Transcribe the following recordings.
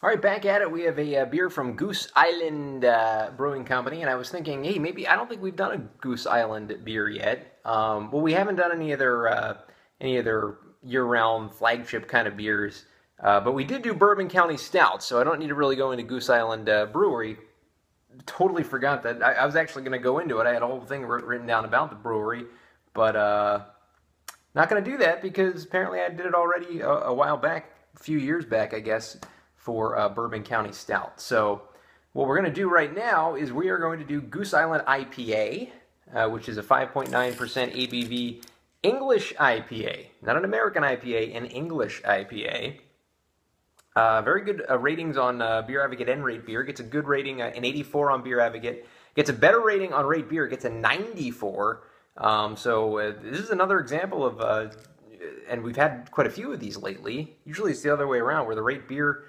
All right, back at it. We have a beer from Goose Island Brewing Company, and I was thinking, hey, maybe I don't think we've done a Goose Island beer yet. Well, we haven't done any other year-round flagship kind of beers, but we did do Bourbon County Stout, so I don't need to really go into Goose Island Brewery. Totally forgot that I was actually going to go into it. I had a whole thing written down about the brewery, but not going to do that because apparently I did it already a while back, a few years back, I guess, for Bourbon County Stout. So what we're going to do right now is we are going to do Goose Island IPA, which is a 5.9% ABV English IPA. Not an American IPA, an English IPA. Very good ratings on Beer Advocate and Rate Beer. Gets a good rating, an 84 on Beer Advocate. Gets a better rating on Rate Beer. Gets a 94. So this is another example of, and we've had quite a few of these lately. Usually it's the other way around, where the Rate Beer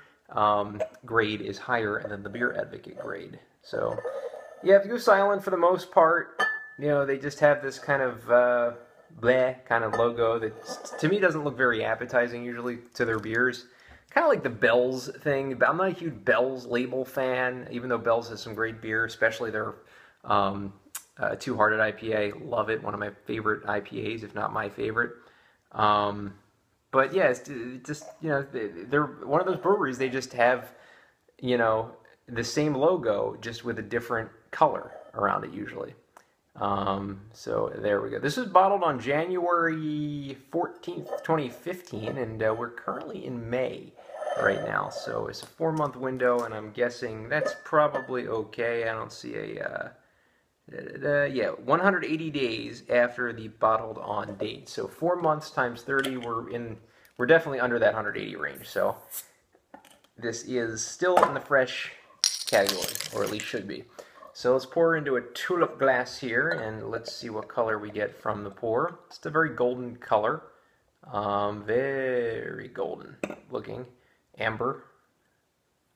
grade is higher than the Beer Advocate grade. So, yeah, Goose Island, for the most part, you know, they just have this kind of bleh kind of logo that, to me, doesn't look very appetizing usually to their beers. Kind of like the Bell's thing. I'm not a huge Bell's label fan, even though Bell's has some great beer, especially their Two Hearted IPA. Love it. One of my favorite IPAs, if not my favorite. But yeah, it's just, you know, they're one of those breweries, they just have, you know, the same logo, just with a different color around it usually. So there we go. This was bottled on January 14th, 2015, and we're currently in May right now. So it's a 4-month window, and I'm guessing that's probably okay. I don't see a... yeah, 180 days after the bottled on date. So 4 months times 30, we're definitely under that 180 range. So this is still in the fresh category, or at least should be. So let's pour into a tulip glass here, and let's see what color we get from the pour. It's a very golden color, very golden looking, amber.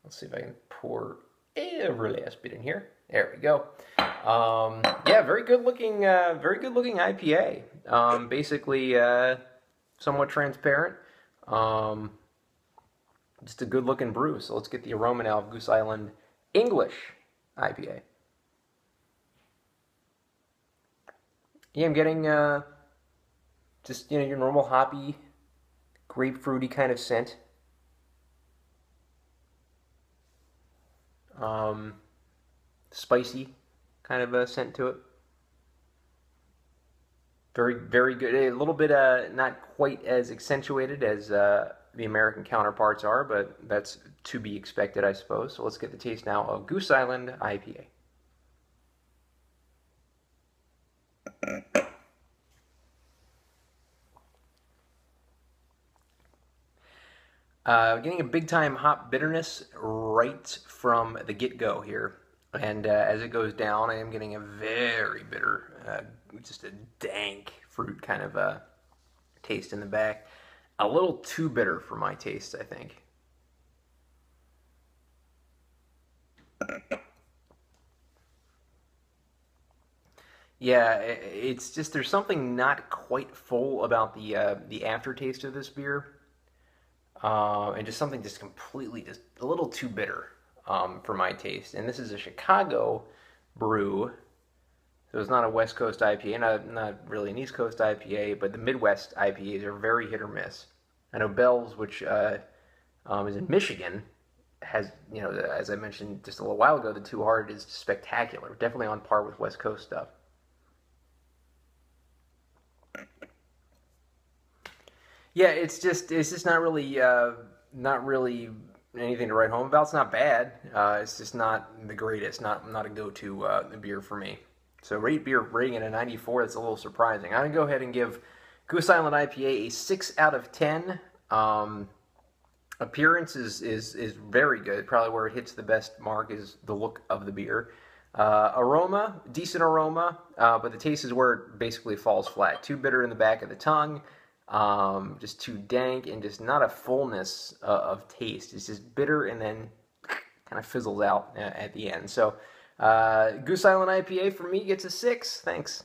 Let's see if I can pour every last bit in here. There we go. Yeah, very good looking IPA. Basically, somewhat transparent. Just a good looking brew. So let's get the aroma now of Goose Island English IPA. Yeah, I'm getting just, you know, your normal hoppy, grapefruity kind of scent. Spicy kind of a scent to it. Very, very good. A little bit not quite as accentuated as the American counterparts are, but that's to be expected, I suppose. So let's get the taste now of Goose Island IPA. Getting a big-time hop bitterness right from the get-go here. And as it goes down, I am getting a very bitter, just a dank fruit kind of taste in the back. A little too bitter for my taste, I think. Yeah, it's just, there's something not quite full about the aftertaste of this beer. And just something just completely, just a little too bitter for my taste. And this is a Chicago brew, so it's not a West Coast IPA, not really an East Coast IPA, but the Midwest IPAs are very hit or miss. I know Bell's, which is in Michigan, has, you know, as I mentioned just a little while ago, the Two Hearted is spectacular, definitely on par with West Coast stuff. Yeah, it's just not really anything to write home about. It's not bad. It's just not the greatest. Not a go-to beer for me. So Rate Beer rating it a 94. That's a little surprising. I'm gonna go ahead and give Goose Island IPA a 6 out of 10. Appearance is very good. Probably where it hits the best mark is the look of the beer. Aroma, decent aroma, but the taste is where it basically falls flat. Too bitter in the back of the tongue. Just too dank, and just not a fullness of taste. It's just bitter and then kind of fizzles out at the end. So Goose Island IPA for me gets a 6. Thanks.